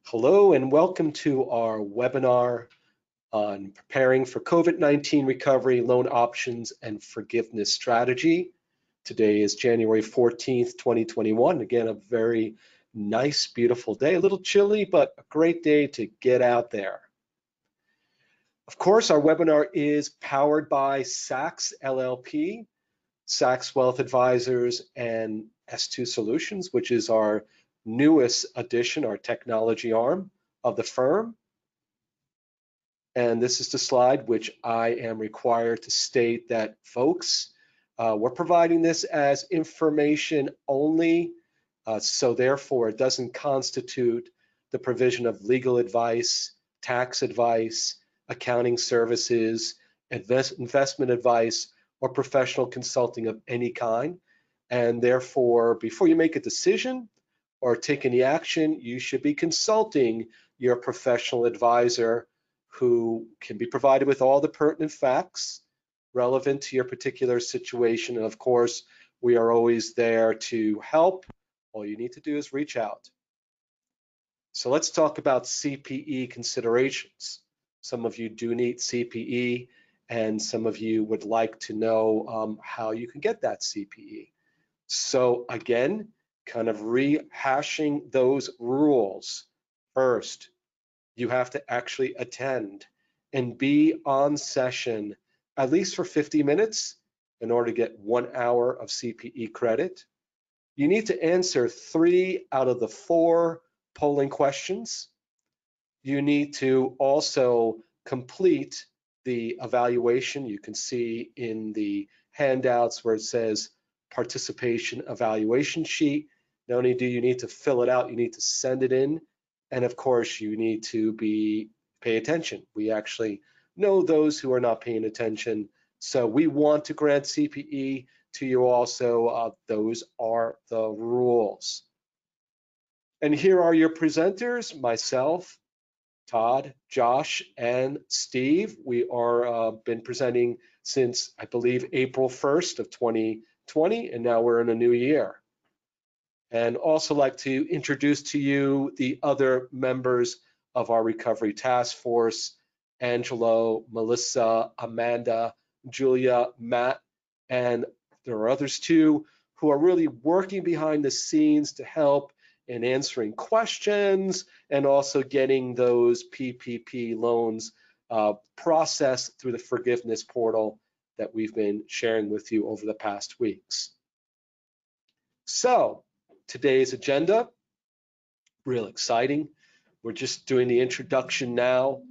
Hello and welcome to our webinar on preparing for COVID-19 recovery, loan options, and forgiveness strategy. Today is January 14th, 2021. Again, a very nice, beautiful day. A little chilly, but a great day to get out there. Of course, our webinar is powered by Sachs LLP, Sachs Wealth Advisors, and S2 Solutions, which is our newest addition, our technology arm of the firm. And this is the slide which I am required to state that, folks, we're providing this as information only, so therefore it doesn't constitute the provision of legal advice, tax advice, accounting services, investment advice, or professional consulting of any kind. And therefore, before you make a decision or take any action, you should be consulting your professional advisor, who can be provided with all the pertinent facts relevant to your particular situation. And of course, we are always there to help. All you need to do is reach out. So let's talk about CPE considerations. Some of you do need CPE, and some of you would like to know how you can get that CPE. So again, kind of rehashing those rules. First, you have to actually attend and be on session at least for 50 minutes in order to get 1 hour of CPE credit. You need to answer 3 out of the 4 polling questions. You need to also complete the evaluation. You can see in the handouts where it says participation evaluation sheet. Not only do you need to fill it out, you need to send it in. And of course, you need to pay attention. We actually know those who are not paying attention. So we want to grant CPE to you also. Those are the rules. And here are your presenters, myself, Todd, Josh, and Steve. We are been presenting since, I believe, April 1st of 2020, and now we're in a new year. And also like to introduce to you the other members of our recovery task force: Angelo, Melissa, Amanda, Julia, Matt, and there are others too who are really working behind the scenes to help in answering questions and also getting those PPP loans processed through the forgiveness portal that we've been sharing with you over the past weeks. So, today's agenda, real exciting. We're just doing the introduction now.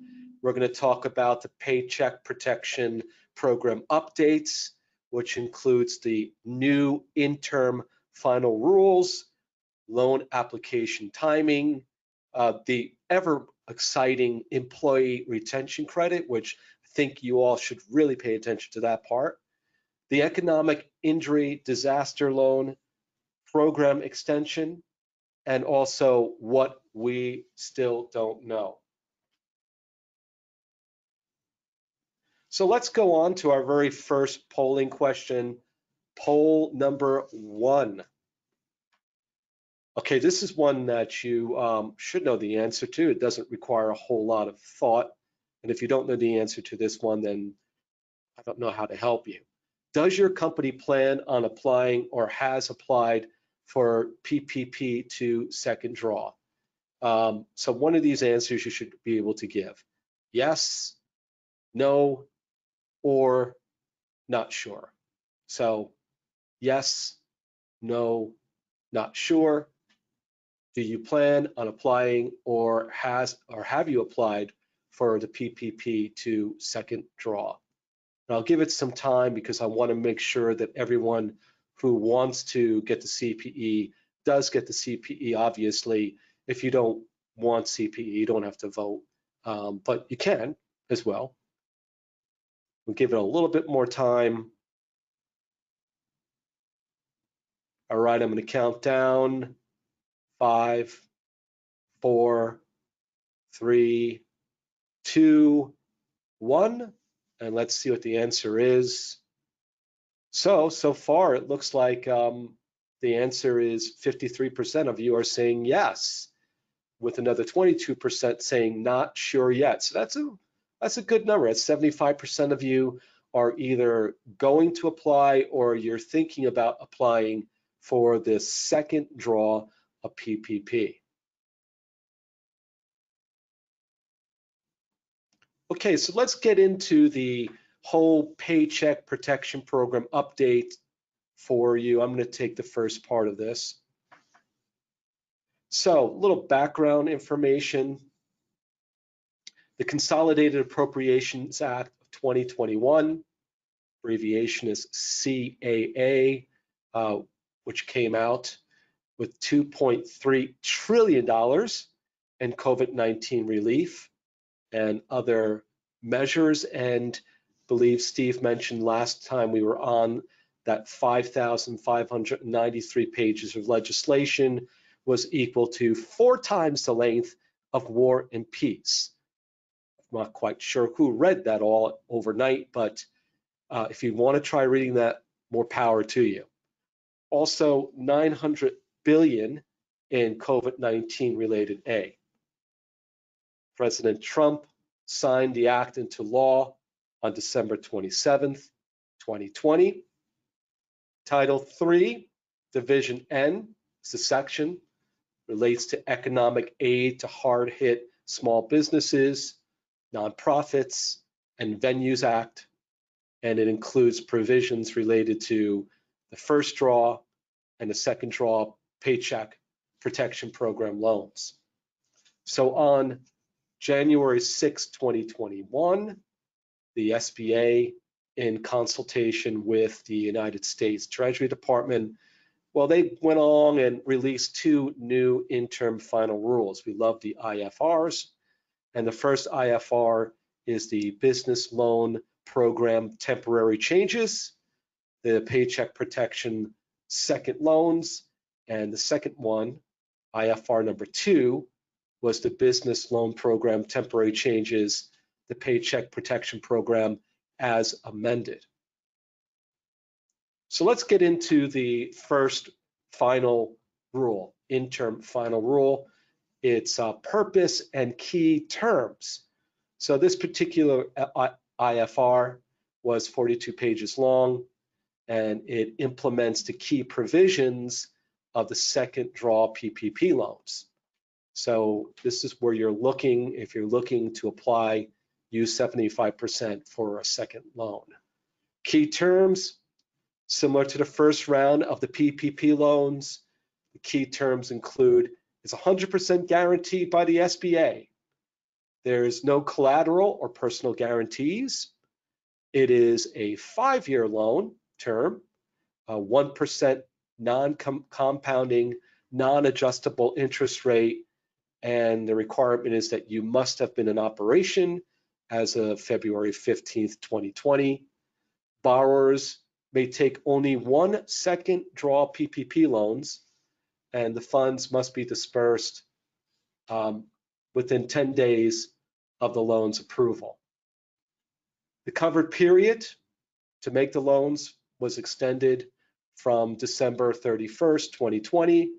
We're going to talk about the Paycheck Protection Program updates, which includes the new interim final rules, loan application timing, the ever exciting employee retention credit, which I think you all should really pay attention to that part, the economic injury disaster loan program extension, and also what we still don't know. So let's go on to our very first polling question, poll number 1. Okay, this is one that you should know the answer to. It doesn't require a whole lot of thought. And if you don't know the answer to this one, then I don't know how to help you. Does your company plan on applying or has applied for PPP to second draw? So one of these answers you should be able to give: yes, no, or not sure. So yes, no, not sure. Do you plan on applying or have you applied for the PPP to second draw? And I'll give it some time because I want to make sure that everyone who wants to get the CPE does get the CPE. Obviously, if you don't want CPE, you don't have to vote, but you can as well. We'll give it a little bit more time. All right, I'm going to count down. 5, 4, 3, 2, 1, and let's see what the answer is. So far it looks like the answer is 53% of you are saying yes. with another 22% saying not sure yet. So that's a good number. That's 75% of you are either going to apply or you're thinking about applying for this second draw of PPP. Okay, so let's get into the whole Paycheck Protection Program update for you. I'm going to take the first part of this. So, a little background information. The Consolidated Appropriations Act of 2021, abbreviation is CAA, which came out with $2.3 trillion in COVID-19 relief and other measures. And I believe Steve mentioned last time we were on that 5,593 pages of legislation was equal to 4 times the length of War and Peace. I'm not quite sure who read that all overnight, but if you want to try reading that, more power to you. Also, $900 billion in COVID-19 related aid. President Trump signed the act into law on December 27th, 2020. Title III, Division N, is the section, relates to economic aid to hard-hit small businesses, nonprofits, and Venues Act, and it includes provisions related to the first draw and the second draw Paycheck Protection Program loans. So on January 6, 2021, the SBA, in consultation with the United States Treasury Department, well, they went along and released 2 new interim final rules. We love the IFRs, and the first IFR is the Business Loan Program Temporary Changes, the Paycheck Protection Second Loans, and the second one, IFR number 2, was the Business Loan Program Temporary Changes, the Paycheck Protection Program as amended. So let's get into the first final rule, interim final rule. It's purpose and key terms. So this particular IFR was 42 pages long, and it implements the key provisions of the second draw PPP loans. So this is where you're looking, if you're looking to apply, use 75% for a second loan. Key terms, similar to the first round of the PPP loans, the key terms include it's 100% guaranteed by the SBA. There is no collateral or personal guarantees. It is a 5-year loan term, 1% non-compounding, non-adjustable interest rate, and the requirement is that you must have been in operation as of February 15th, 2020. Borrowers may take only 1 second draw PPP loans, and the funds must be dispersed within 10 days of the loan's approval. The covered period to make the loans was extended from December 31st, 2020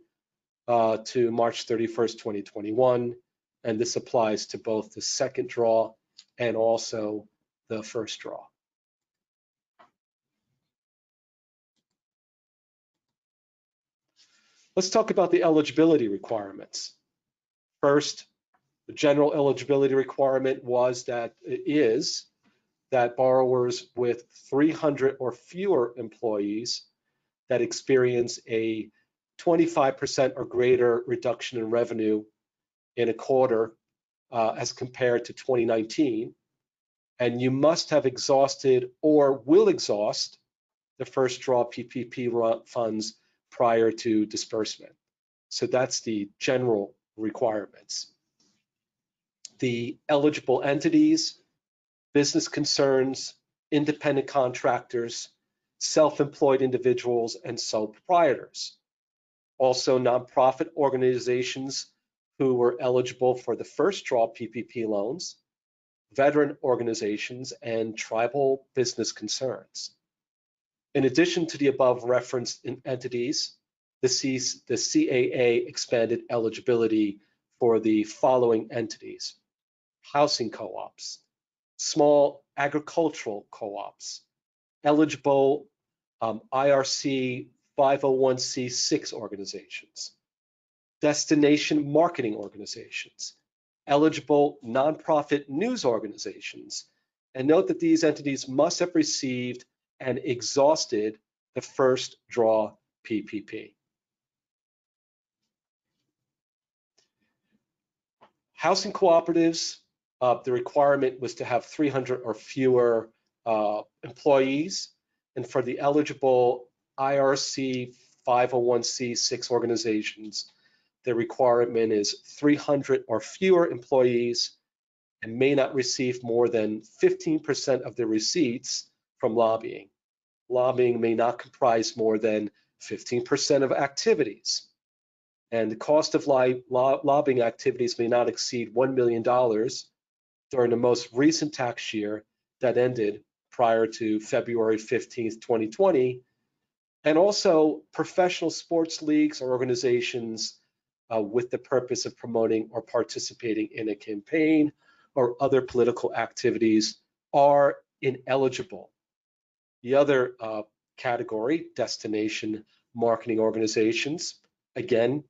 to March 31st, 2021, and this applies to both the second draw and also the first draw. Let's talk about the eligibility requirements. First, the general eligibility requirement is that borrowers with 300 or fewer employees that experience a 25% or greater reduction in revenue in a quarter as compared to 2019, and you must have exhausted or will exhaust the first draw PPP funds prior to disbursement. So that's the general requirements. The eligible entities, business concerns, independent contractors, self-employed individuals, and sole proprietors. Also, nonprofit organizations who were eligible for the first draw PPP loans, veteran organizations, and tribal business concerns. In addition to the above referenced entities, the CAA expanded eligibility for the following entities: housing co-ops, small agricultural co-ops, eligible IRC 501c6 organizations, destination marketing organizations, eligible nonprofit news organizations. And note that these entities must have received and exhausted the first draw PPP. Housing cooperatives, the requirement was to have 300 or fewer employees. And for the eligible IRC 501c6 organizations, the requirement is 300 or fewer employees and may not receive more than 15% of the receipts from lobbying. Lobbying may not comprise more than 15% of activities. And the cost of lobbying activities may not exceed $1 million during the most recent tax year that ended prior to February 15th, 2020. And also professional sports leagues or organizations with the purpose of promoting or participating in a campaign or other political activities are ineligible. The other category, destination marketing organizations, again,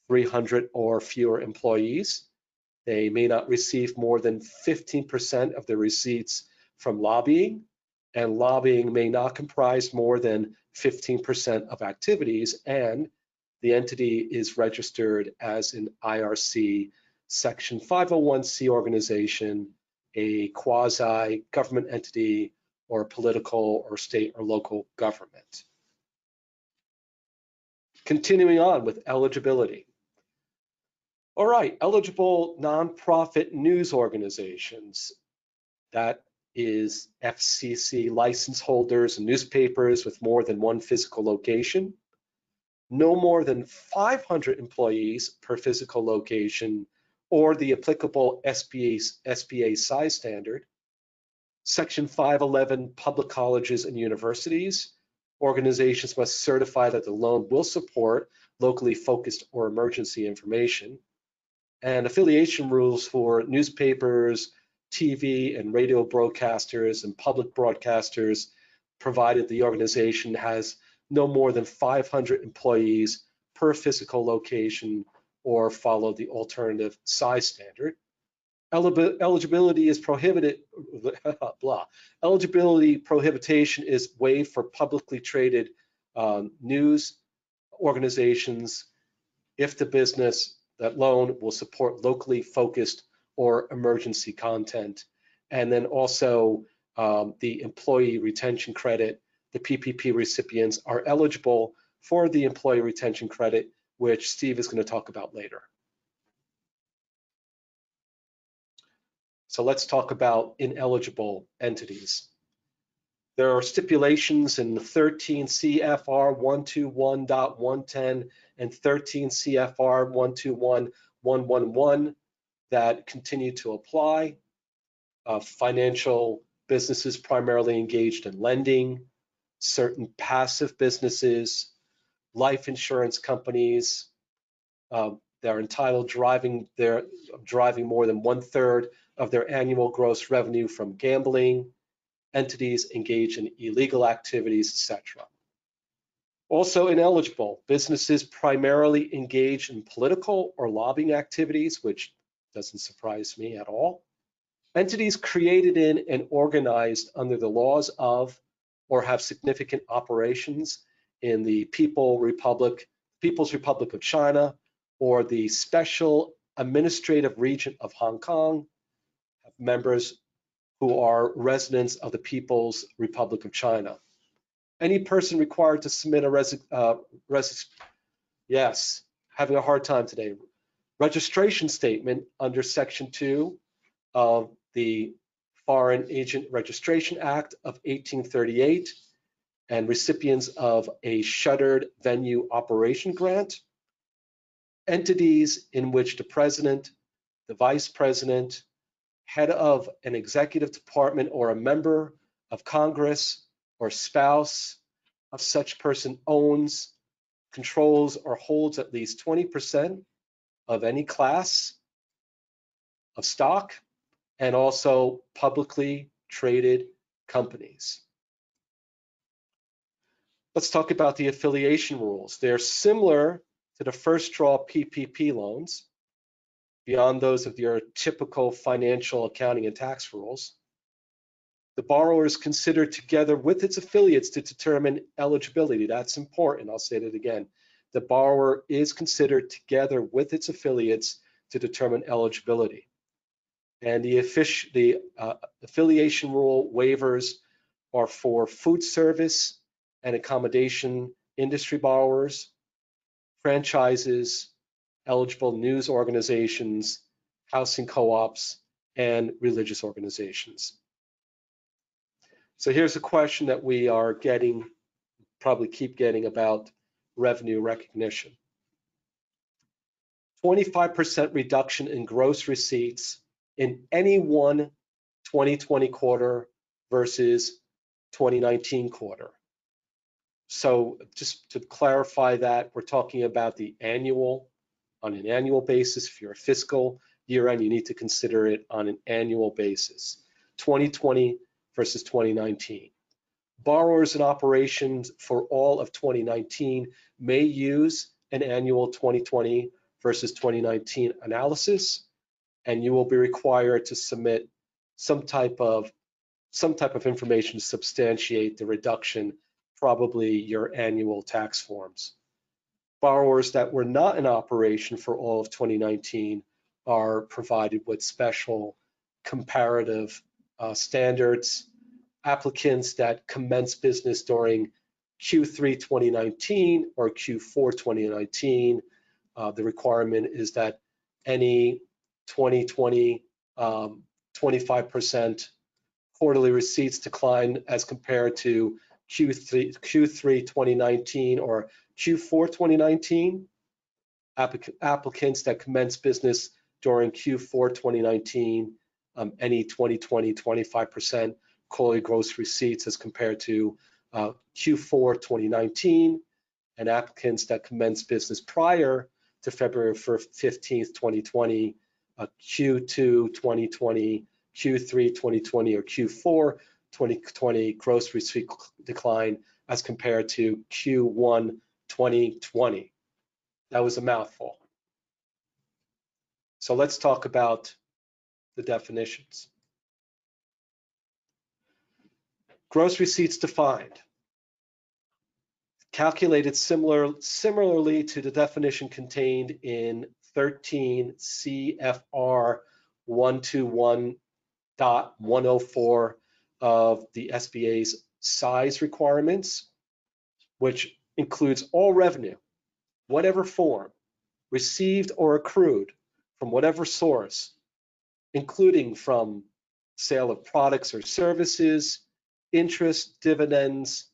300 or fewer employees. They may not receive more than 15% of the receipts from lobbying, and lobbying may not comprise more than 15% of activities, and the entity is registered as an IRC Section 501c organization, a quasi-government entity, or political or state or local government. Continuing on with eligibility. All right, eligible nonprofit news organizations. That is FCC license holders and newspapers with more than one physical location. No more than 500 employees per physical location or the applicable SBA size standard. Section 511 public colleges and universities. Organizations must certify that the loan will support locally focused or emergency information. And affiliation rules for newspapers, TV and radio broadcasters and public broadcasters, provided the organization has no more than 500 employees per physical location or follow the alternative size standard. Eligibility is prohibited, Eligibility prohibition is waived for publicly traded news organizations if the business, that loan will support locally focused or emergency content. And then also the employee retention credit, the PPP recipients are eligible for the employee retention credit, which Steve is going to talk about later. So let's talk about ineligible entities. There are stipulations in 13 CFR 121.110 and 13 CFR 121.111 that continue to apply. Financial businesses primarily engaged in lending, certain passive businesses, life insurance companies, they're entitled driving more than 1/3 of their annual gross revenue from gambling, entities engaged in illegal activities, etc. Also ineligible, businesses primarily engaged in political or lobbying activities, which doesn't surprise me at all. Entities created in and organized under the laws of or have significant operations in the People's Republic of China or the Special Administrative Region of Hong Kong, have members who are residents of the People's Republic of China. Any person required to submit a having a hard time today. Registration statement under Section 2 of the Foreign Agent Registration Act of 1838 and recipients of a shuttered venue operation grant. Entities in which the president, the vice president, head of an executive department or a member of Congress or spouse of such person owns, controls, or holds at least 20% of any class of stock, and also publicly traded companies. Let's talk about the affiliation rules. They're similar to the first draw PPP loans, beyond those of your typical financial accounting and tax rules. The borrower is considered together with its affiliates to determine eligibility. That's important. I'll say that again. The borrower is considered together with its affiliates to determine eligibility. And the affiliation rule waivers are for food service and accommodation industry borrowers, franchises, eligible news organizations, housing co-ops, and religious organizations. So here's a question that we are getting, probably keep getting, about revenue recognition. 25% reduction in gross receipts in any one 2020 quarter versus 2019 quarter. So just to clarify that, we're talking about the annual, on an annual basis. If you're a fiscal year end, you need to consider it on an annual basis. 2020 versus 2019. Borrowers and operations for all of 2019 may use an annual 2020 versus 2019 analysis, and you will be required to submit some type of information to substantiate the reduction, probably your annual tax forms. Borrowers that were not in operation for all of 2019 are provided with special comparative standards. Applicants that commence business during Q3 2019 or Q4 2019, the requirement is that any 2020 25% quarterly receipts decline as compared to Q3 2019 or Q4 2019. Applicants that commence business during Q4 2019, any 2020 25% quarterly gross receipts as compared to Q4 2019, and applicants that commence business prior to February 15th, 2020, Q2 2020, Q3 2020, or Q4 2020 gross receipt decline as compared to Q1 2020. That was a mouthful. So let's talk about the definitions. Gross receipts defined. Calculated similarly to the definition contained in 13 CFR 121.104 of the SBA's size requirements, which includes all revenue, whatever form, received or accrued from whatever source, including from sale of products or services, interest, dividends,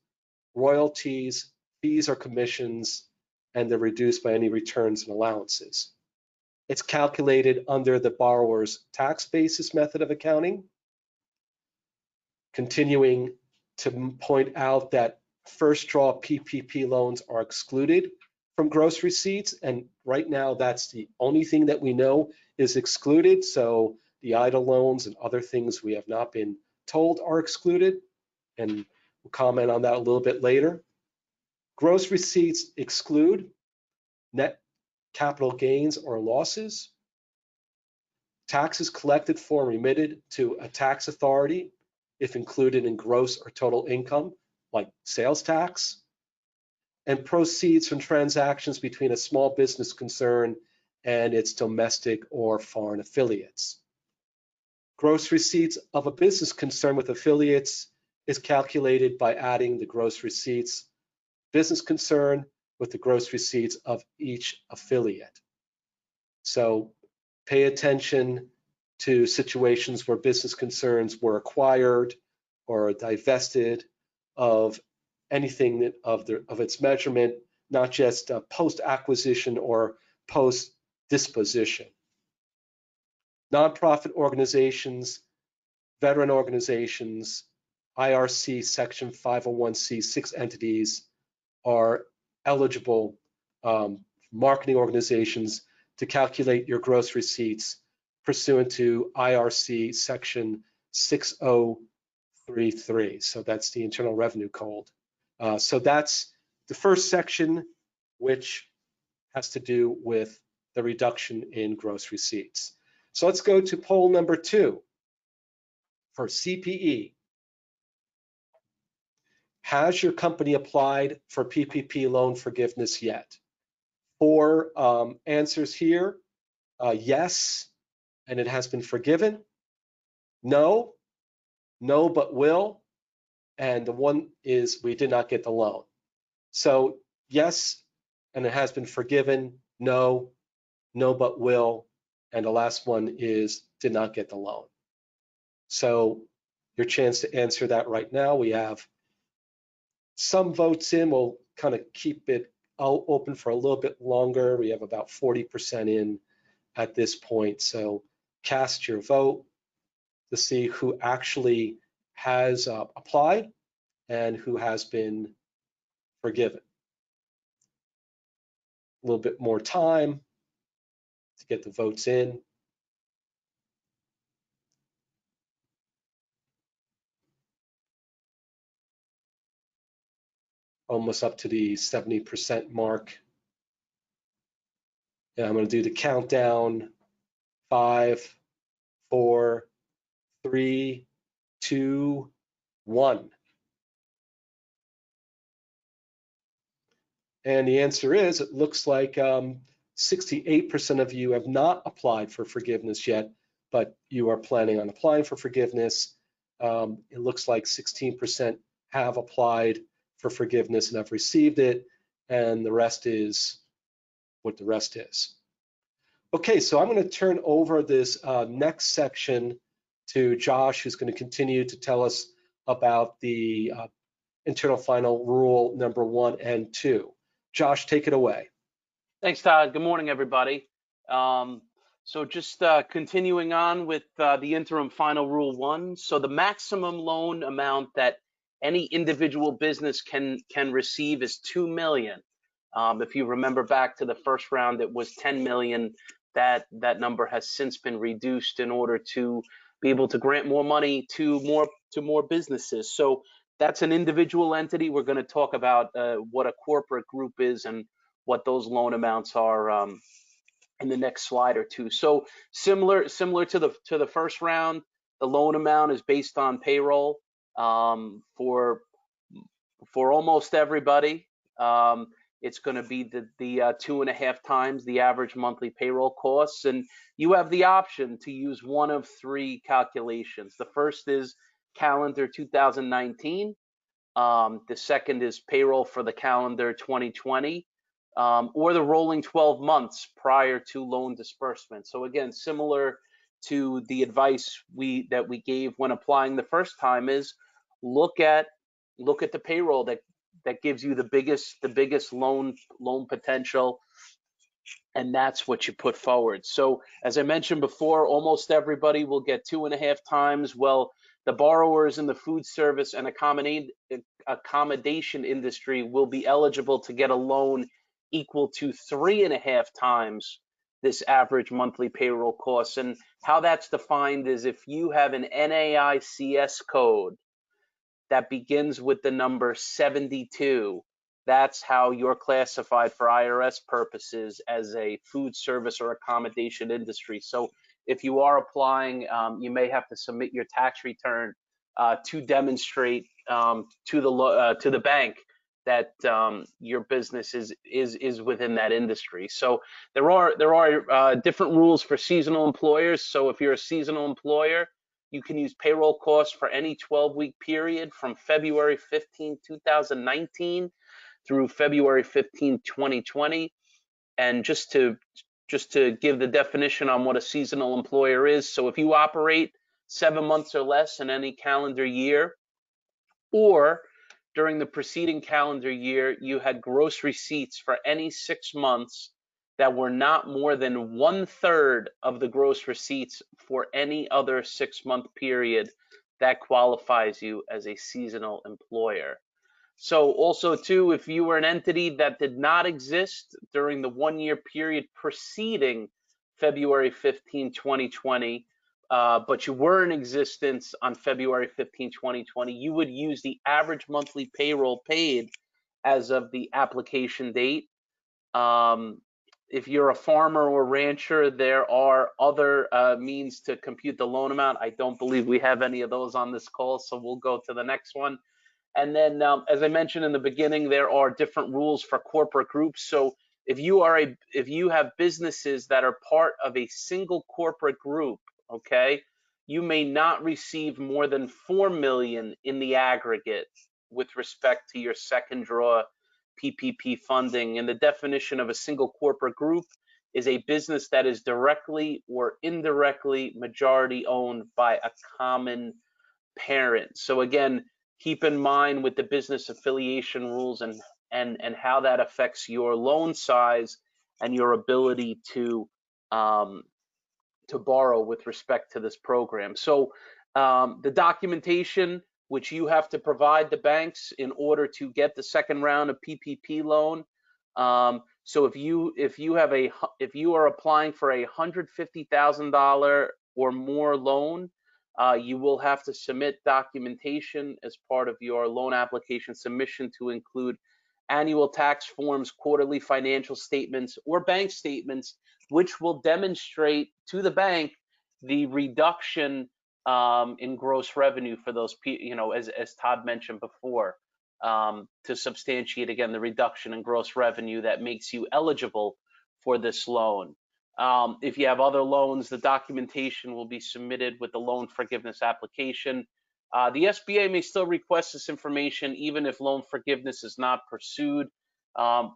royalties, fees or commissions, and they're reduced by any returns and allowances. It's calculated under the borrower's tax basis method of accounting. Continuing to point out that first draw PPP loans are excluded from gross receipts, and right now that's the only thing that we know is excluded. So the idle loans and other things we have not been told are excluded, and we'll comment on that a little bit later. Gross receipts exclude net capital gains or losses, taxes collected for and remitted to a tax authority if included in gross or total income, like sales tax, and proceeds from transactions between a small business concern and its domestic or foreign affiliates. Gross receipts of a business concern with affiliates is calculated by adding the gross receipts business concern with the gross receipts of each affiliate. So pay attention to situations where business concerns were acquired or divested of anything of its measurement, not just post-acquisition or post-disposition. Nonprofit organizations, veteran organizations, IRC Section 501c6 entities are eligible marketing organizations to calculate your gross receipts pursuant to IRC section 6033. So that's the Internal Revenue Code. So that's the first section, which has to do with the reduction in gross receipts. So let's go to poll number 2 for CPE. Has your company applied for PPP loan forgiveness yet? 4 answers here. Yes, and it has been forgiven. No, no but will, and the one is we did not get the loan. So yes, and it has been forgiven. No, no but will, and the last one is did not get the loan. So your chance to answer that right now, we have some votes in. We'll kind of keep it open for a little bit longer. We have about 40% in at this point. So cast your vote to see who actually has applied and who has been forgiven. A little bit more time to get the votes in. Almost up to the 70% mark. And I'm going to do the countdown. 5, 4, 3, 2, 1. And the answer is, it looks like 68% of you have not applied for forgiveness yet, but you are planning on applying for forgiveness. It looks like 16% have applied for forgiveness and have received it, and the rest is what the rest is. Okay, so I'm going to turn over this next section to Josh, who's going to continue to tell us about the internal final rule number 1 and 2. Josh, take it away. Thanks, Todd. Good morning, everybody. So just continuing on with the interim final rule 1. So the maximum loan amount that any individual business can receive is $2 million. If you remember back to the first round, it was $10 million. That number has since been reduced in order to be able to grant more money to more businesses. So that's an individual entity. We're going to talk about what a corporate group is and what those loan amounts are in the next slide or two. So similar to the first round, the loan amount is based on payroll for almost everybody. It's going to be the 2.5 times the average monthly payroll costs, and you have the option to use one of 3 calculations. The first is calendar 2019. The second is payroll for the calendar 2020, or the rolling 12 months prior to loan disbursement. So again, similar to the advice that we gave when applying the first time, is look at the payroll that gives you the biggest loan potential, and that's what you put forward. So as I mentioned before, almost everybody will get 2.5 times. Well, the borrowers in the food service and accommodation industry will be eligible to get a loan equal to 3.5 times this average monthly payroll cost. And how that's defined is if you have an NAICS code that begins with the number 72, that's how you're classified for IRS purposes as a food service or accommodation industry. So if you are applying, you may have to submit your tax return to demonstrate to the bank that your business is within that industry. So there are different rules for seasonal employers. So if you're a seasonal employer, you can use payroll costs for any 12-week period from February 15, 2019 through February 15, 2020. And just to give the definition on what a seasonal employer is, so if you operate 7 months or less in any calendar year, or during the preceding calendar year, you had gross receipts for any 6 months that were not more than 1/3 of the gross receipts for any other 6-month period, that qualifies you as a seasonal employer. So also too, if you were an entity that did not exist during the 1-year period preceding February 15, 2020, but you were in existence on February 15, 2020, you would use the average monthly payroll paid as of the application date. If you're a farmer or rancher, there are other means to compute the loan amount. I don't believe we have any of those on this call, so we'll go to the next one. And then, as I mentioned in the beginning, there are different rules for corporate groups. So if you have businesses that are part of a single corporate group, okay, you may not receive more than 4 million in the aggregate with respect to your second draw PPP funding. And the definition of a single corporate group is a business that is directly or indirectly majority owned by a common parent. So again, keep in mind with the business affiliation rules and how that affects your loan size and your ability to borrow with respect to this program. So the documentation which you have to provide the banks in order to get the second round of PPP loan. So if you are applying for a $150,000 or more loan, you will have to submit documentation as part of your loan application submission to include annual tax forms, quarterly financial statements, or bank statements, which will demonstrate to the bank the reduction in gross revenue for those, as Todd mentioned before, to substantiate again the reduction in gross revenue that makes you eligible for this loan. If you have other loans, the documentation will be submitted with the loan forgiveness application. The SBA may still request this information even if loan forgiveness is not pursued.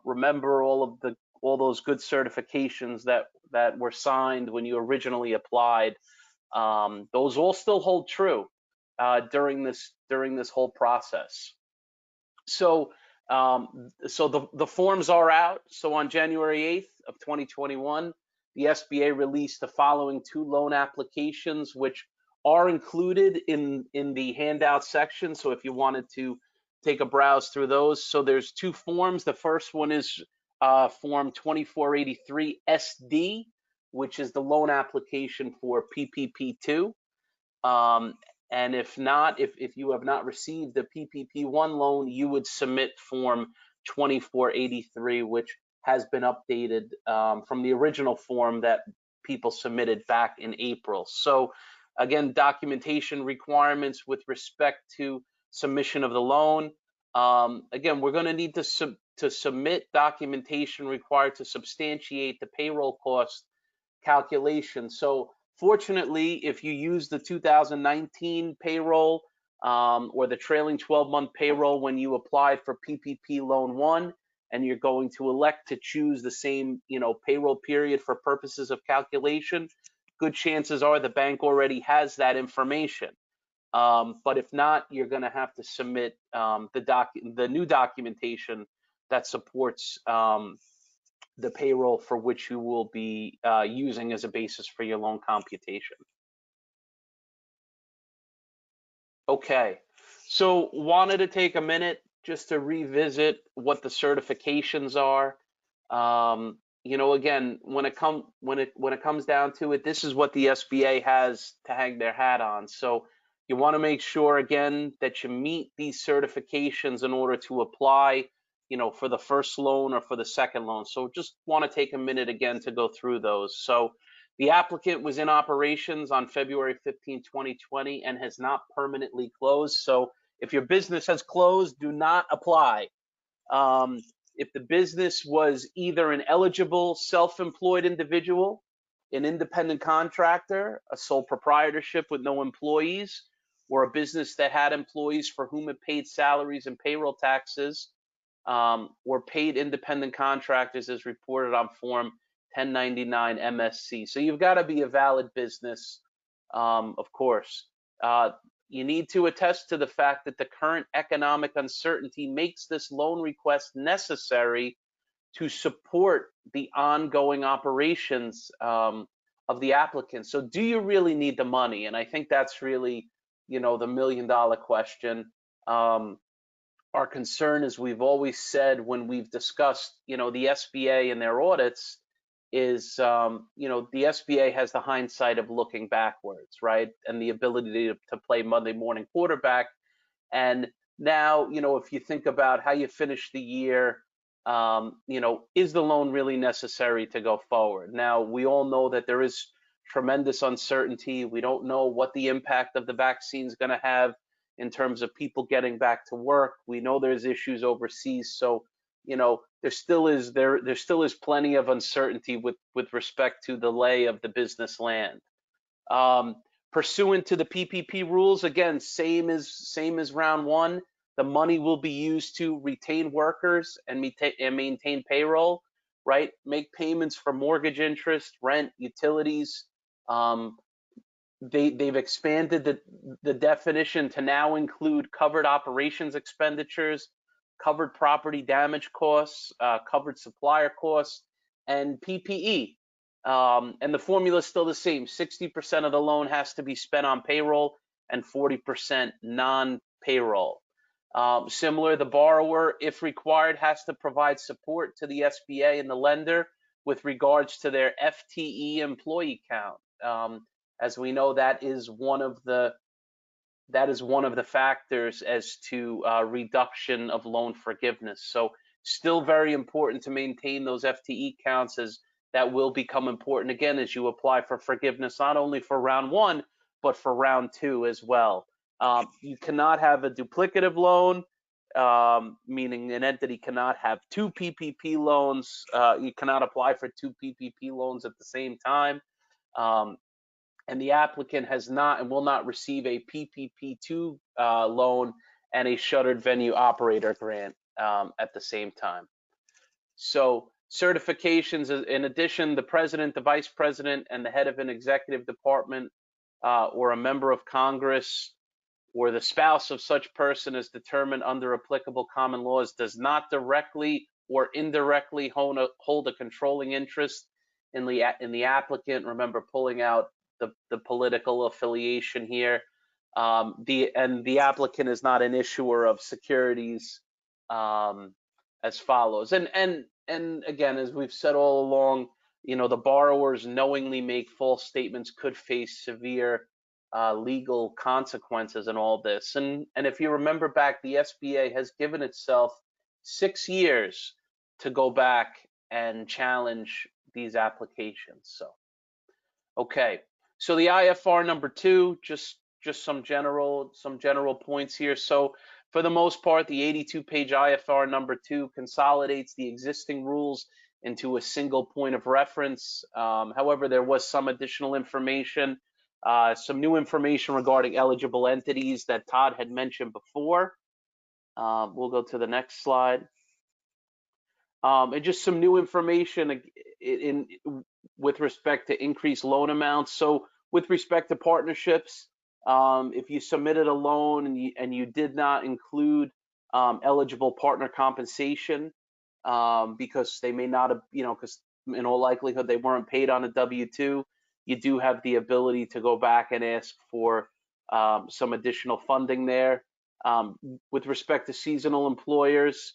Remember all those good certifications that were signed when you originally applied. Those all still hold true during this whole process. So the forms are out. So on January 8th of 2021, the SBA released the following 2 loan applications, which are included in the handout section. So if you wanted to take a browse through those, so there's 2 forms. The first one is Form 2483 SD, which is the loan application for PPP2. And if not, if you have not received the PPP1 loan, you would submit Form 2483, which has been updated from the original form that people submitted back in April. So again, documentation requirements with respect to submission of the loan. Again, we're going to need to submit documentation required to substantiate the payroll cost calculation. So fortunately, if you use the 2019 payroll or the trailing 12-month payroll when you applied for PPP Loan 1, and you're going to elect to choose the same, payroll period for purposes of calculation, good chances are the bank already has that information. But if not, you're going to have to submit the new documentation that supports the payroll for which you will be using as a basis for your loan computation. Okay, so wanted to take a minute just to revisit what the certifications are. Again, when it comes down to it, this is what the SBA has to hang their hat on. So you want to make sure again that you meet these certifications in order to apply, for the first loan or for the second loan. So just want to take a minute again to go through those. So the applicant was in operations on February 15, 2020 and has not permanently closed. So if your business has closed, do not apply. If the business was either an eligible self-employed individual, an independent contractor, a sole proprietorship with no employees, or a business that had employees for whom it paid salaries and payroll taxes, or paid independent contractors as reported on Form 1099 MSC. So you've got to be a valid business, of course. You need to attest to the fact that the current economic uncertainty makes this loan request necessary to support the ongoing operations of the applicant. So do you really need the money? And I think that's really, the $1 million question. Our concern, as we've always said when we've discussed, the SBA and their audits, is, the SBA has the hindsight of looking backwards, right? And the ability to play Monday morning quarterback. And now, if you think about how you finish the year, is the loan really necessary to go forward? Now, we all know that there is tremendous uncertainty. We don't know what the impact of the vaccine is going to have in terms of people getting back to work. We know there's issues overseas. So, there still is plenty of uncertainty with respect to the lay of the business land. Pursuant to the PPP rules, again, same as round one, the money will be used to retain workers and maintain payroll, right? Make payments for mortgage interest, rent, utilities. They've expanded the definition to now include covered operations expenditures, covered property damage costs, covered supplier costs, and PPE. And the formula is still the same. 60% of the loan has to be spent on payroll and 40% non-payroll. Similar, the borrower, if required, has to provide support to the SBA and the lender with regards to their FTE employee count. As we know, that is one of the factors as to reduction of loan forgiveness. So still very important to maintain those FTE counts, as that will become important again as you apply for forgiveness, not only for round one, but for round two as well. You cannot have a duplicative loan, meaning an entity cannot have two PPP loans. You cannot apply for two PPP loans at the same time. And the applicant has not and will not receive a PPP2 loan and a shuttered venue operator grant at the same time. So certifications, in addition, the president, the vice president, and the head of an executive department or a member of Congress or the spouse of such person as determined under applicable common laws does not directly or indirectly hold a controlling interest in the applicant. Remember, pulling out the political affiliation here. The applicant is not an issuer of securities as follows. And again, as we've said all along, the borrowers knowingly make false statements could face severe legal consequences in all this. And if you remember back, the SBA has given itself 6 years to go back and challenge these applications. So, okay. So the IFR number 2, just some general points here. So for the most part, the 82-page IFR number 2 consolidates the existing rules into a single point of reference. However, there was some additional information, some new information regarding eligible entities that Todd had mentioned before. We'll go to the next slide. And just some new information with respect to increased loan amounts. So with respect to partnerships, if you submitted a loan and you did not include eligible partner compensation because they may not have, because in all likelihood they weren't paid on a W-2, you do have the ability to go back and ask for some additional funding there. With respect to seasonal employers,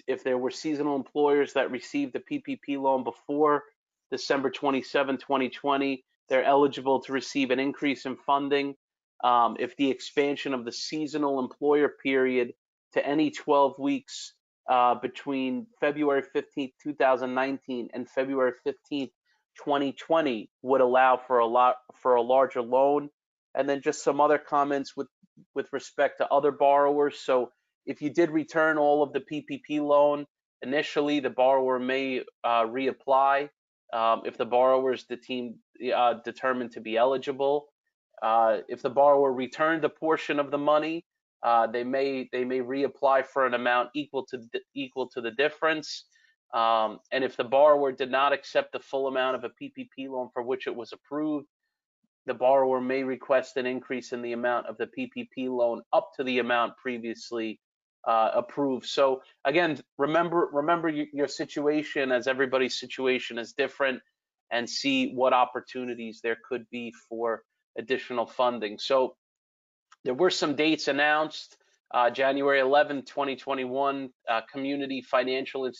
if there were seasonal employers that received a PPP loan before December 27, 2020, they're eligible to receive an increase in funding. If the expansion of the seasonal employer period to any 12 weeks between February 15th, 2019 and February 15th, 2020 would allow for a larger loan. And then just some other comments with respect to other borrowers. So if you did return all of the PPP loan, initially the borrower may reapply if the borrower is determined to be eligible. If the borrower returned a portion of the money, they may reapply for an amount equal to the difference. And if the borrower did not accept the full amount of a PPP loan for which it was approved, the borrower may request an increase in the amount of the PPP loan up to the amount previously approved. So again, remember your situation, as everybody's situation is different, and see what opportunities there could be for additional funding. So there were some dates announced. January 11, 2021, community financial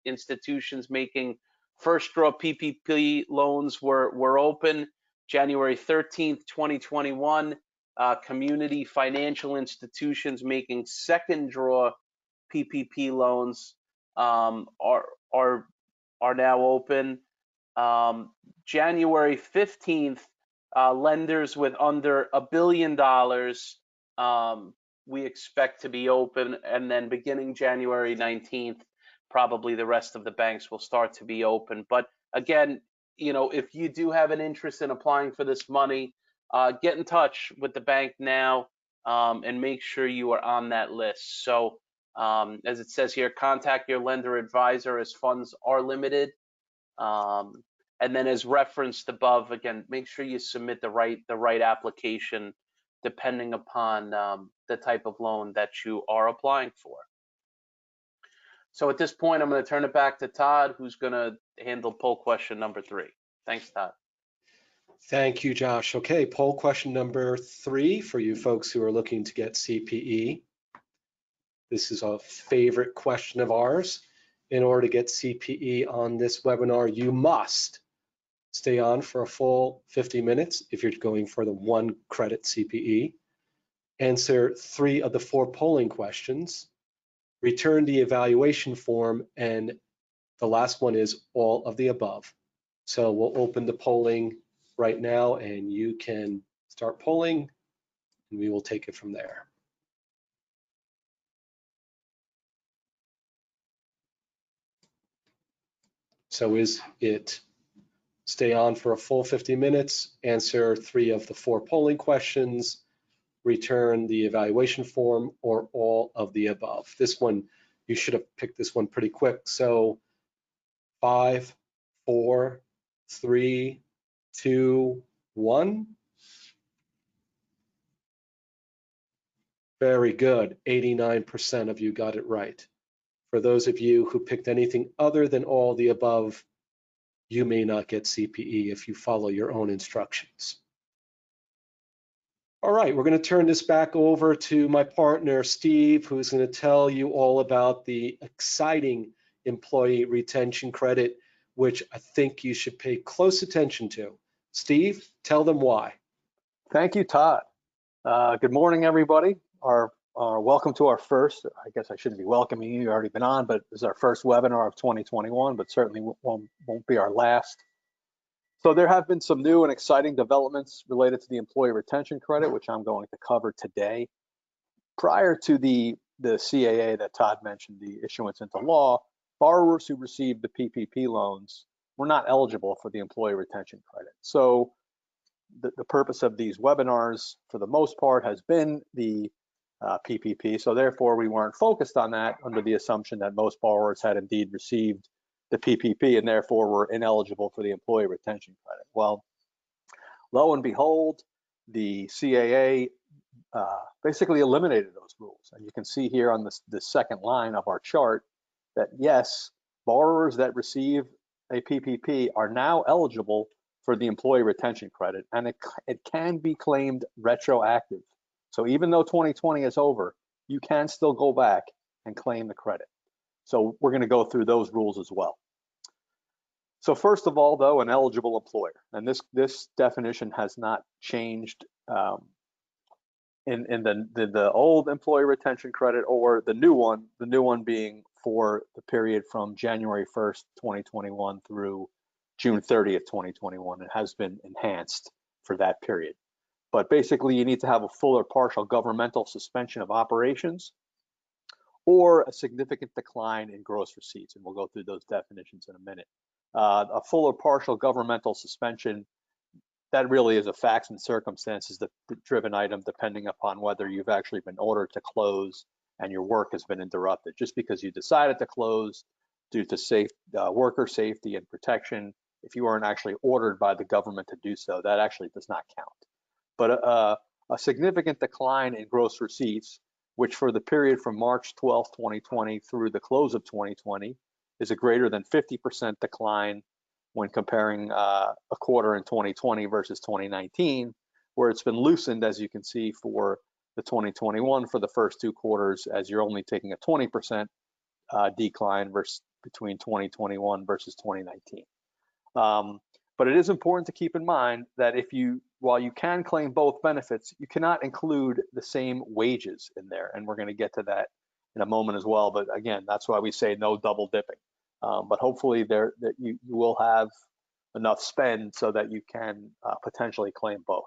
institutions making First draw PPP loans were open January 13th, 2021. Community financial institutions making second draw PPP loans are now open. January 15th, lenders with under $1 billion we expect to be open, and then beginning January 19th, probably the rest of the banks will start to be open. But again, if you do have an interest in applying for this money, get in touch with the bank now and make sure you are on that list. So as it says here, contact your lender advisor as funds are limited. And then as referenced above, again, make sure you submit the right application depending upon the type of loan that you are applying for. So at this point, I'm going to turn it back to Todd, who's going to handle poll question number 3. Thanks, Todd. Thank you, Josh. Okay, poll question number 3 for you folks who are looking to get CPE. This is a favorite question of ours. In order to get CPE on this webinar, you must stay on for a full 50 minutes if you're going for the 1 credit CPE. Answer 3 of the 4 polling questions. Return the evaluation form, and the last one is all of the above. So we'll open the polling right now, and you can start polling, and we will take it from there. So is it stay on for a full 50 minutes, answer 3 of the 4 polling questions, return the evaluation form, or all of the above? This one, you should have picked this one pretty quick. So 5, 4, 3, 2, 1. Very good. 89% of you got it right. For those of you who picked anything other than all the above, you may not get CPE if you follow your own instructions. All right, we're going to turn this back over to my partner, Steve, who's going to tell you all about the exciting employee retention credit, which I think you should pay close attention to. Steve, tell them why. Thank you, Todd. Good morning, everybody. Welcome to our first, I guess I shouldn't be welcoming you, you've already been on, but this is our first webinar of 2021, but certainly won't be our last. So there have been some new and exciting developments related to the employee retention credit, which I'm going to cover today. Prior to the CAA that Todd mentioned, the issuance into law, borrowers who received the PPP loans were not eligible for the employee retention credit. So the purpose of these webinars, for the most part, has been the PPP. So therefore, we weren't focused on that under the assumption that most borrowers had indeed received the PPP and therefore were ineligible for the employee retention credit. Well, lo and behold, the CAA basically eliminated those rules. And you can see here on the second line of our chart that yes, borrowers that receive a PPP are now eligible for the employee retention credit, and it can be claimed retroactive. So even though 2020 is over, you can still go back and claim the credit. So we're going to go through those rules as well. So first of all, though, an eligible employer, and this definition has not changed in the old employee retention credit or the new one being for the period from January 1st, 2021 through June 30th, 2021. It has been enhanced for that period. But basically, you need to have a full or partial governmental suspension of operations or a significant decline in gross receipts. And we'll go through those definitions in a minute. A full or partial governmental suspension, that really is a facts and circumstances driven item depending upon whether you've actually been ordered to close and your work has been interrupted. Just because you decided to close due to worker safety and protection, if you weren't actually ordered by the government to do so, that actually does not count. But a significant decline in gross receipts, which for the period from March 12th, 2020 through the close of 2020 is a greater than 50% decline when comparing a quarter in 2020 versus 2019, where it's been loosened, as you can see, for the 2021 for the first 2 quarters, as you're only taking a 20% decline versus between 2021 versus 2019. But it is important to keep in mind that while you can claim both benefits, you cannot include the same wages in there. And we're going to get to that in a moment as well. But again, that's why we say no double dipping. But hopefully that you will have enough spend so that you can potentially claim both.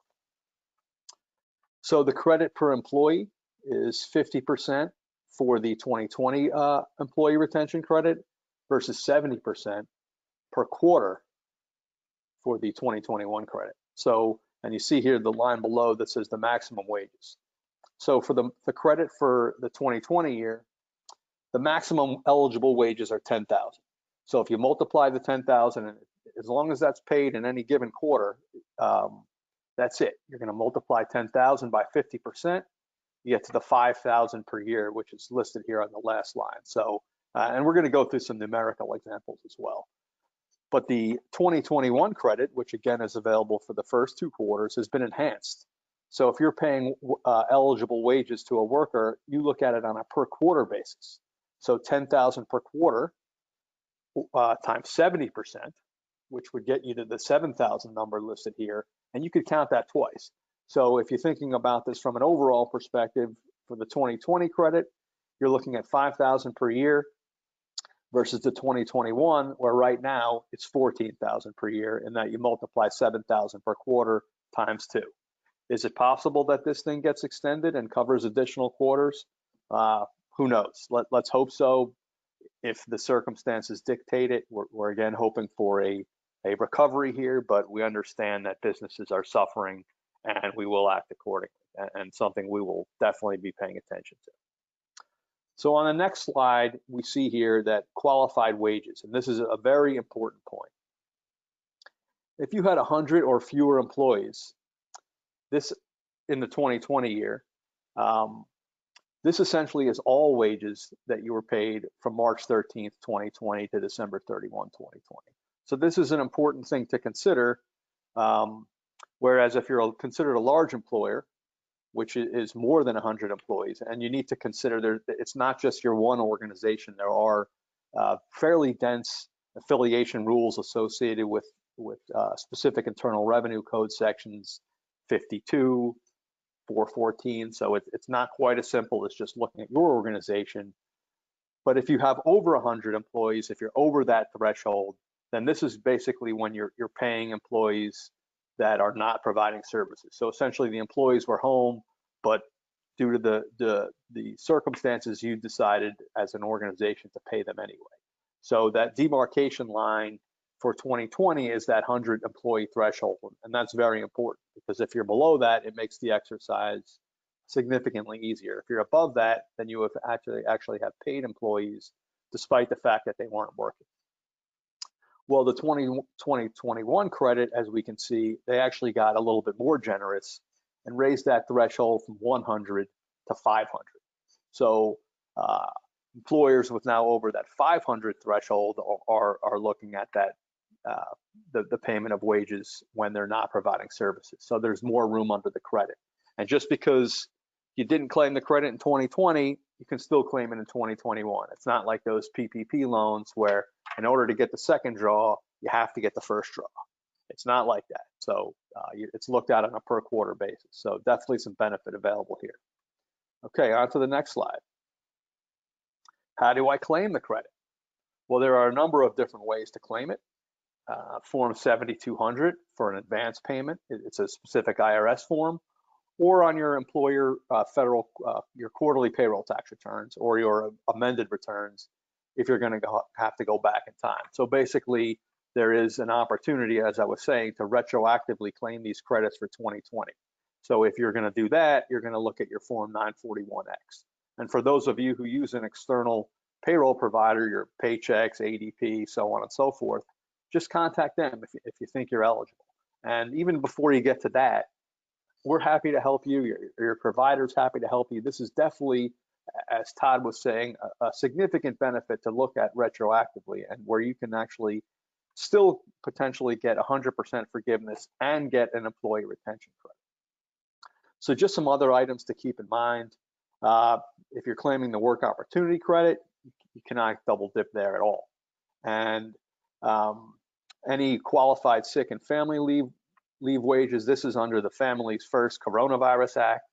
So the credit per employee is 50% for the 2020 employee retention credit versus 70% per quarter for the 2021 credit. So, and you see here the line below that says the maximum wages. So for the credit for the 2020 year, the maximum eligible wages are 10,000. So if you multiply the 10,000, and as long as that's paid in any given quarter, that's it. You're going to multiply 10,000 by 50%. You get to the 5,000 per year, which is listed here on the last line. So, and we're going to go through some numerical examples as well. But the 2021 credit, which again is available for the first 2 quarters, has been enhanced. So if you're paying eligible wages to a worker, you look at it on a per quarter basis. So 10,000 per quarter times 70%, which would get you to the 7,000 number listed here, and you could count that twice. So if you're thinking about this from an overall perspective for the 2020 credit, you're looking at 5,000 per year versus the 2021, where right now it's 14,000 per year, and that you multiply 7,000 per quarter times 2. Is it possible that this thing gets extended and covers additional quarters? Who knows? Let's hope so. If the circumstances dictate it, we're again hoping for a recovery here, but we understand that businesses are suffering and we will act accordingly, and something we will definitely be paying attention to. So on the next slide, we see here that qualified wages, and this is a very important point. If you had 100 or fewer employees, this in the 2020 year, this essentially is all wages that you were paid from March 13th, 2020 to December 31, 2020. So this is an important thing to consider, whereas if you're considered a large employer, which is more than 100 employees, and you need to consider it's not just your one organization. There are fairly dense affiliation rules associated with specific Internal Revenue Code sections 52, 414. So it's not quite as simple as just looking at your organization. But if you have over 100 employees, if you're over that threshold, then this is basically when you're paying employees that are not providing services. So essentially the employees were home, but due to the circumstances, you decided as an organization to pay them anyway. So that demarcation line for 2020 is that 100 employee threshold. And that's very important because if you're below that, it makes the exercise significantly easier. If you're above that, then you have actually have paid employees despite the fact that they weren't working. Well, the 2021 credit, as we can see, they actually got a little bit more generous and raised that threshold from 100 to 500. So employers with now over that 500 threshold are looking at that the payment of wages when they're not providing services. So there's more room under the credit. And just because you didn't claim the credit in 2020, you can still claim it in 2021. It's not like those PPP loans where in order to get the second draw, you have to get the first draw. It's not like that. So it's looked at on a per quarter basis. So definitely some benefit available here. Okay, on to the next slide. How do I claim the credit? Well, there are a number of different ways to claim it. Form 7200 for an advance payment. It's a specific IRS form, or on your employer federal, your quarterly payroll tax returns or your amended returns if you're going to have to go back in time. So basically, there is an opportunity, as I was saying, to retroactively claim these credits for 2020. So if you're going to do that, you're going to look at your Form 941X. And for those of you who use an external payroll provider, your Paychecks, ADP, so on and so forth, just contact them if you think you're eligible. And even before you get to that, we're happy to help you. Your provider's happy to help you. This is definitely, as Todd was saying, a significant benefit to look at retroactively, and where you can actually still potentially get 100% forgiveness and get an employee retention credit. So just some other items to keep in mind. If you're claiming the work opportunity credit, you cannot double dip there at all. And any qualified sick and family leave wages, this is under the Families First Coronavirus Act.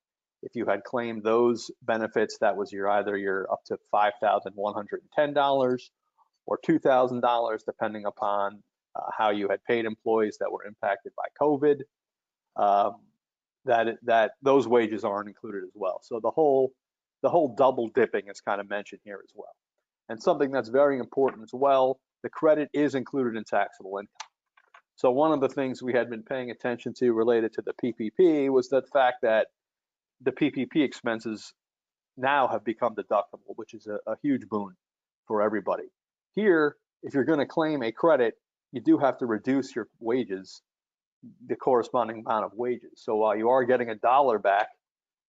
If you had claimed those benefits, that was either your up to $5,110 or $2,000, depending upon how you had paid employees that were impacted by COVID. That those wages aren't included as well. So the whole double dipping is kind of mentioned here as well. And something that's very important as well, the credit is included in taxable income. So one of the things we had been paying attention to related to the PPP was the fact that the PPP expenses now have become deductible, which is a huge boon for everybody. Here, if you're going to claim a credit, you do have to reduce your wages, the corresponding amount of wages. So while you are getting $1 back,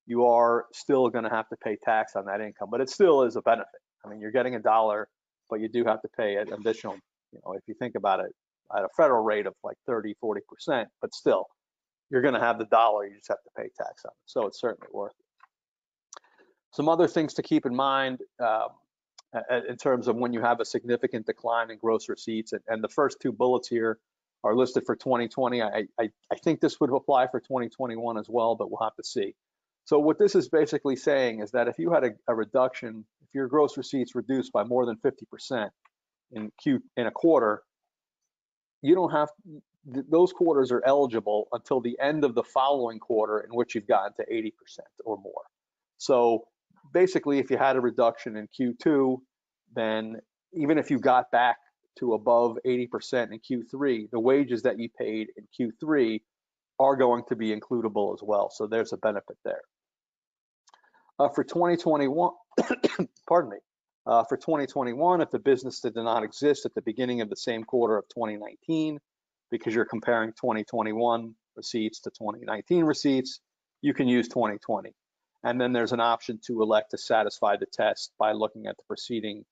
you are still going to have to pay tax on that income, but it still is a benefit. I mean, you're getting $1, but you do have to pay an additional, if you think about it, at a federal rate of like 30–40%, but still, you're going to have the $1, you just have to pay tax on it. So it's certainly worth it. Some other things to keep in mind in terms of when you have a significant decline in gross receipts, and the first two bullets here are listed for 2020. I think this would apply for 2021 as well, but we'll have to see. So what this is basically saying is that if you had a reduction, if your gross receipts reduced by more than 50% in a quarter, you don't have, those quarters are eligible until the end of the following quarter in which you've gotten to 80% or more. So basically, if you had a reduction in Q2, then even if you got back to above 80% in Q3, the wages that you paid in Q3 are going to be includable as well. So there's a benefit there. For 2021, pardon me, for 2021, if the business did not exist at the beginning of the same quarter of 2019, because you're comparing 2021 receipts to 2019 receipts, you can use 2020. And then there's an option to elect to satisfy the test by looking at the preceding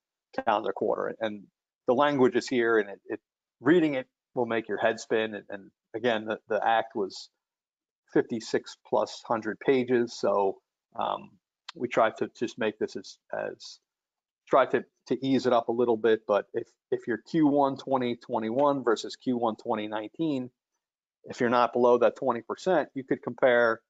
calendar quarter. And the language is here, and reading it will make your head spin. And again, the act was 56+ pages. So we tried to just make this as try to ease it up a little bit. But if you're Q1 2021 versus Q1 2019, if you're not below that 20%, you could compare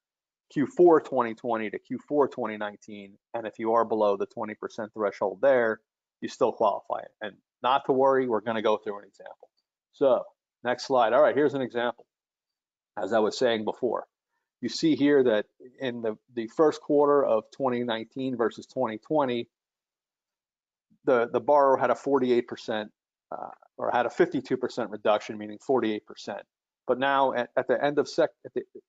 Q4 2020 to Q4 2019. And if you are below the 20% threshold there, you still qualify. And not to worry, we're going to go through an example. So next slide. All right, here's an example. As I was saying before, you see here that in the first quarter of 2019 versus 2020, the borrower had a 48% or had a 52% reduction, meaning 48%. But now at the end of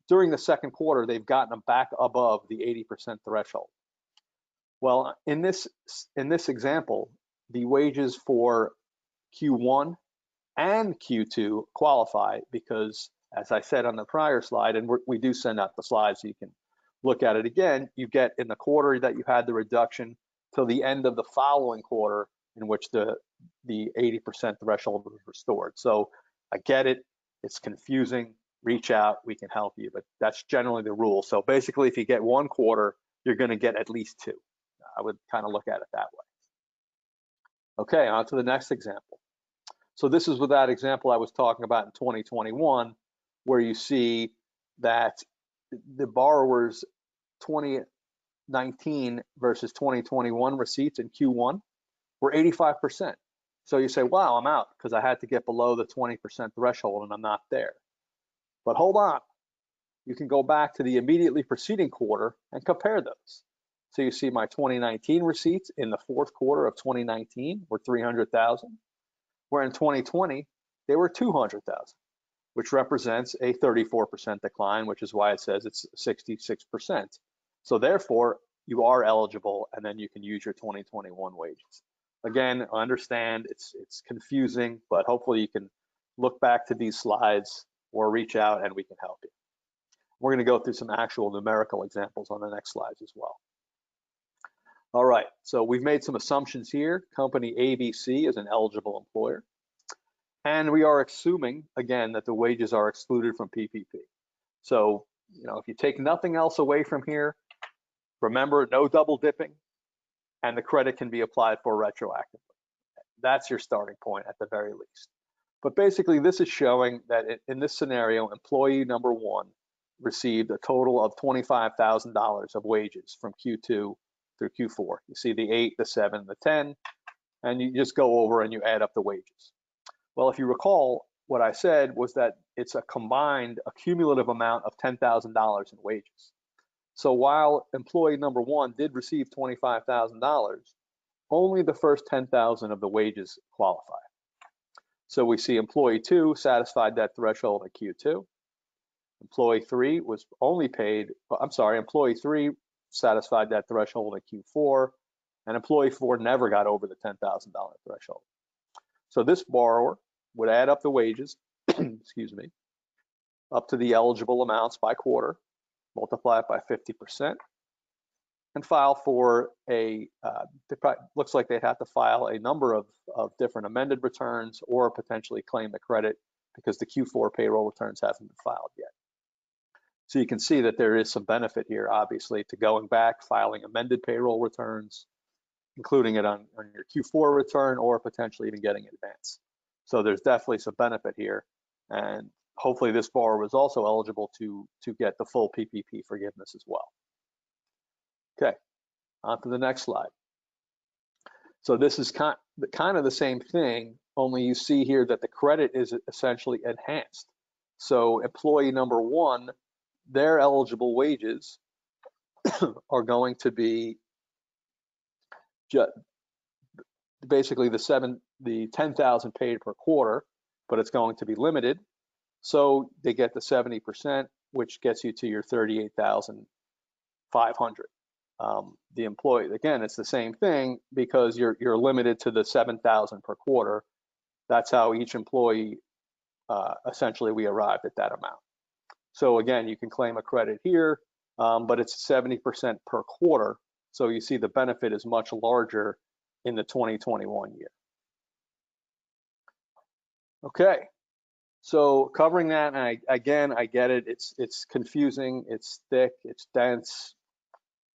during the second quarter, they've gotten them back above the 80% threshold. Well, in this example, the wages for Q1 and Q2 qualify because, as I said on the prior slide, and we do send out the slides so you can look at it again, you get in the quarter that you had the reduction till the end of the following quarter in which the 80% threshold was restored. So I get it, it's confusing, reach out, we can help you, but that's generally the rule. So basically, if you get one quarter, you're going to get at least two. I would kind of look at it that way. Okay, on to the next example. So this is with that example I was talking about in 2021, where you see that the borrower's 2019 versus 2021 receipts in Q1 were 85%. So you say, wow, I'm out because I had to get below the 20% threshold and I'm not there. But hold on, you can go back to the immediately preceding quarter and compare those. So you see my 2019 receipts in the fourth quarter of 2019 were 300,000, where in 2020, they were 200,000, which represents a 34% decline, which is why it says it's 66%. So therefore, you are eligible, and then you can use your 2021 wages. Again, I understand it's confusing, but hopefully you can look back to these slides or reach out and we can help you. We're going to go through some actual numerical examples on the next slides as well. All right, so we've made some assumptions here. Company ABC is an eligible employer. And we are assuming, again, that the wages are excluded from PPP. So, if you take nothing else away from here, remember, no double dipping, and the credit can be applied for retroactively. That's your starting point at the very least. But basically, this is showing that in this scenario, employee number one received a total of $25,000 of wages from Q2 through Q4. You see the 8, the 7, the 10, and you just go over and you add up the wages. Well, if you recall, what I said was that it's a combined accumulative amount of $10,000 in wages. So while employee number one did receive $25,000, only the first $10,000 of the wages qualify. So we see employee two satisfied that threshold at Q2. Employee three was only paid, employee three satisfied that threshold at Q4, and employee four never got over the $10,000 threshold. So this borrower would add up the wages, excuse me, up to the eligible amounts by quarter, multiply it by 50%, and file for looks like they'd have to file a number of different amended returns or potentially claim the credit because the Q4 payroll returns haven't been filed yet. So you can see that there is some benefit here, obviously, to going back, filing amended payroll returns, including it on your Q4 return or potentially even getting it advanced. So there's definitely some benefit here. And hopefully this borrower was also eligible to get the full PPP forgiveness as well. Okay, on to the next slide. So this is kind of the same thing, only you see here that the credit is essentially enhanced. So employee number one, their eligible wages are going to be basically the 10,000 paid per quarter, but it's going to be limited. So they get the 70%, which gets you to your 38,500. The employee, again, it's the same thing because you're limited to the 7,000 per quarter. That's how each employee, essentially we arrived at that amount. So again, you can claim a credit here, but it's 70% per quarter. So you see the benefit is much larger in the 2021 year. Okay, so covering that, and I get it, it's confusing, it's thick, it's dense.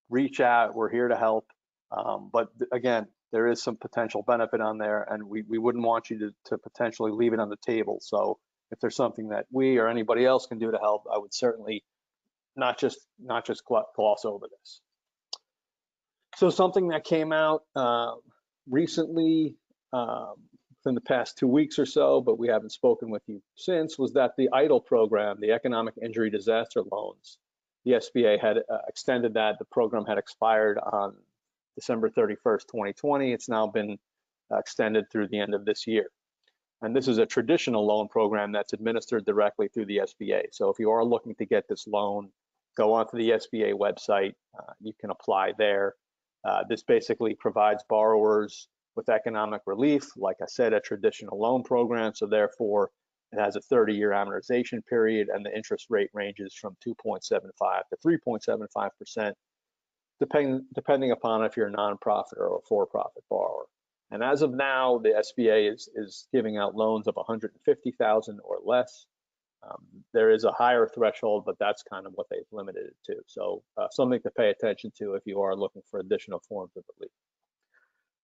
Reach out, we're here to help. But again, there is some potential benefit on there, and we wouldn't want you to potentially leave it on the table. So if there's something that we or anybody else can do to help, I would certainly not just gloss over this. So something that came out recently, within the past 2 weeks or so, but we haven't spoken with you since, was that the EIDL program, the Economic Injury Disaster Loans, the SBA had extended that. The program had expired on December 31st, 2020. It's now been extended through the end of this year. And this is a traditional loan program that's administered directly through the SBA. So if you are looking to get this loan, go onto the SBA website. You can apply there. This basically provides borrowers with economic relief, like I said, a traditional loan program. So therefore, it has a 30-year amortization period, and the interest rate ranges from 2.75 to 3.75%, depending upon if you're a nonprofit or a for-profit borrower. And as of now, the SBA is giving out loans of $150,000 or less. There is a higher threshold, but that's kind of what they've limited it to. So something to pay attention to if you are looking for additional forms of relief.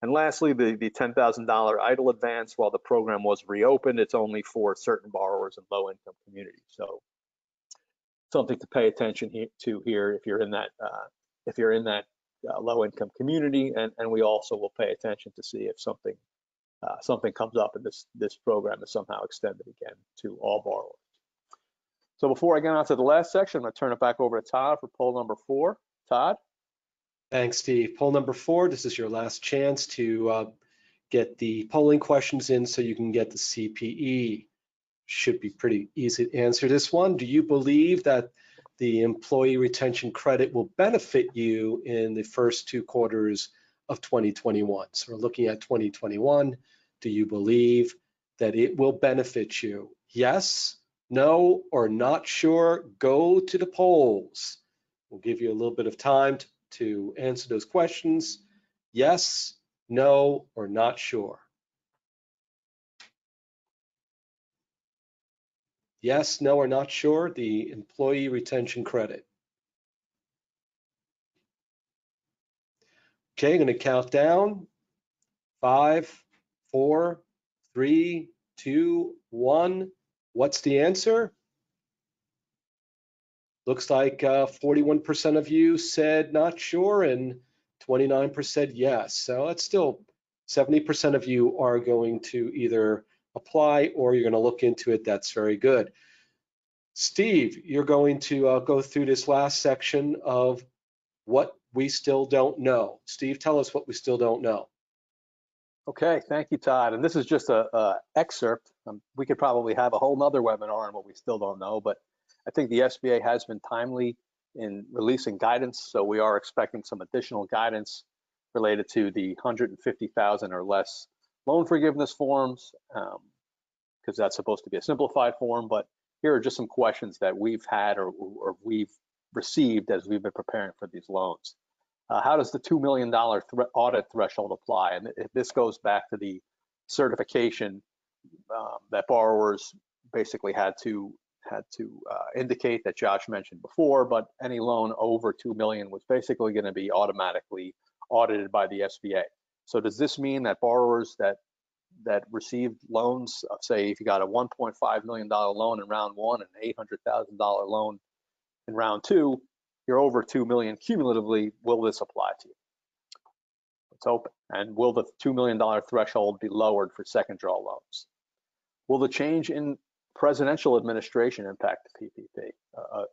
And lastly, the $10,000 EIDL advance, while the program was reopened, it's only for certain borrowers in low-income communities. So something to pay attention to here if you're in that low-income community, and we also will pay attention to see if something comes up and this program is somehow extended again to all borrowers. So before I get on to the last section, I'm going to turn it back over to Todd for poll number 4. Todd? Thanks, Steve. Poll number 4, this is your last chance to get the polling questions in so you can get the CPE. Should be pretty easy to answer this one. Do you believe that the employee retention credit will benefit you in the first 2 quarters of 2021? So we're looking at 2021. Do you believe that it will benefit you? Yes, no, or not sure? Go to the polls. We'll give you a little bit of time to answer those questions. Yes, no, or not sure. Yes, no, or not sure, the employee retention credit. Okay, I'm going to count down. 5, 4, 3, 2, 1. What's the answer? Looks like 41% of you said not sure and 29% yes. So it's still 70% of you are going to either apply or you're going to look into it. That's very good. Steve, you're going to go through this last section of what we still don't know. Steve, tell us what we still don't know. Okay, thank you, Todd. And this is just a excerpt. We could probably have a whole nother webinar on what we still don't know, but I think the SBA has been timely in releasing guidance. So we are expecting some additional guidance related to the 150,000 or less loan forgiveness forms, because that's supposed to be a simplified form. But here are just some questions that we've had or we've received as we've been preparing for these loans. How does the $2 million audit threshold apply? And this goes back to the certification that borrowers basically had to indicate that Josh mentioned before, but any loan over 2 million was basically going to be automatically audited by the SBA. So does this mean that borrowers that received loans, say if you got a $1.5 million loan in round one and an $800,000 loan in round two, you're over 2 million cumulatively, will this apply to you? Let's open. And will the $2 million threshold be lowered for second draw loans? Will the change in presidential administration impact the PPP?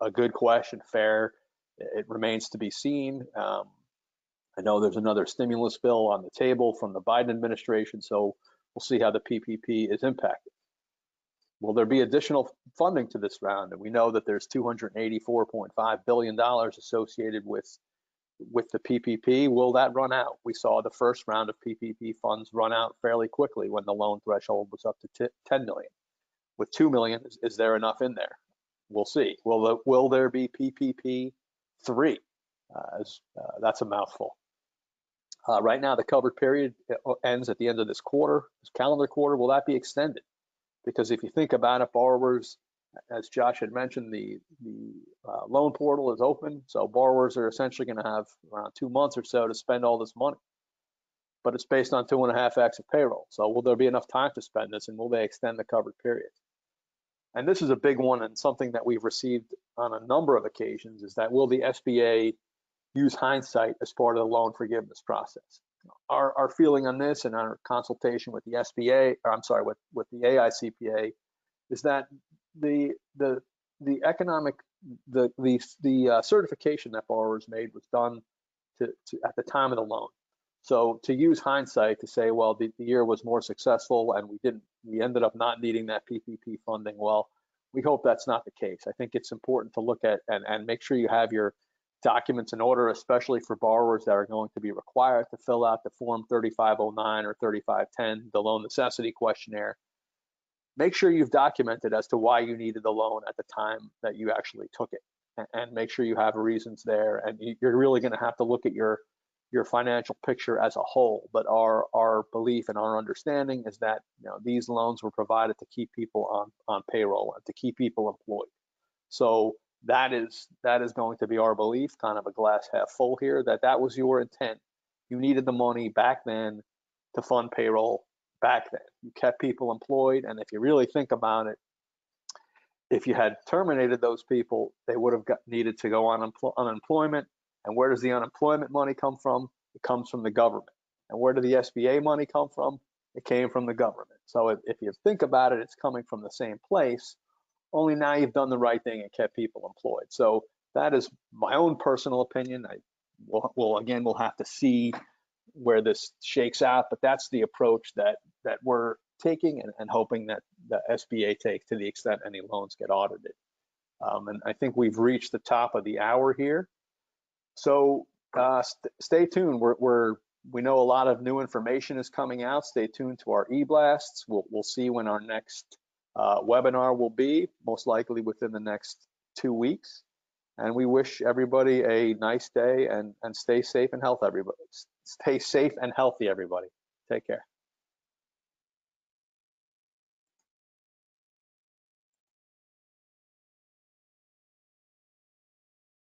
A good question, fair. It remains to be seen. I know there's another stimulus bill on the table from the Biden administration, so we'll see how the PPP is impacted. Will there be additional funding to this round? And we know that there's $284.5 billion associated with the PPP. Will that run out? We saw the first round of PPP funds run out fairly quickly when the loan threshold was up to 10 million. With 2 million, is there enough in there? We'll see. Will there be PPP 3? That's a mouthful. Right now, the covered period ends at the end of this quarter, this calendar quarter. Will that be extended? Because if you think about it, borrowers, as Josh had mentioned, the loan portal is open, so borrowers are essentially going to have around 2 months or so to spend all this money. But it's based on 2.5x of payroll. So will there be enough time to spend this, and will they extend the covered period? And this is a big one, and something that we've received on a number of occasions is that will the SBA use hindsight as part of the loan forgiveness process? Our feeling on this and our consultation with the SBA, or I'm sorry, with the AICPA, is that the certification that borrowers made was done at the time of the loan. So to use hindsight to say, well, the year was more successful and we ended up not needing that PPP funding. Well, we hope that's not the case. I think it's important to look at and make sure you have your documents in order, especially for borrowers that are going to be required to fill out the form 3509 or 3510, the loan necessity questionnaire. Make sure you've documented as to why you needed the loan at the time that you actually took it, and make sure you have reasons there. And you're really going to have to look at your financial picture as a whole. But our belief and our understanding is that these loans were provided to keep people on payroll and to keep people employed. So that is going to be our belief, kind of a glass half full here, that was your intent. You needed the money back then to fund payroll back then. You kept people employed, and if you really think about it, if you had terminated those people, they would have needed to go on unemployment. And where does the unemployment money come from? It comes from the government. And where did the SBA money come from? It came from the government. So if you think about it, it's coming from the same place, only now you've done the right thing and kept people employed. So that is my own personal opinion. We'll have to see where this shakes out, but that's the approach that we're taking and hoping that the SBA takes to the extent any loans get audited. And I think we've reached the top of the hour here. So stay tuned. We know a lot of new information is coming out. Stay tuned to our e-blasts. We'll see when our next webinar will be, most likely within the next 2 weeks. And we wish everybody a nice day and stay safe and healthy, everybody. Stay safe and healthy, everybody. Take care.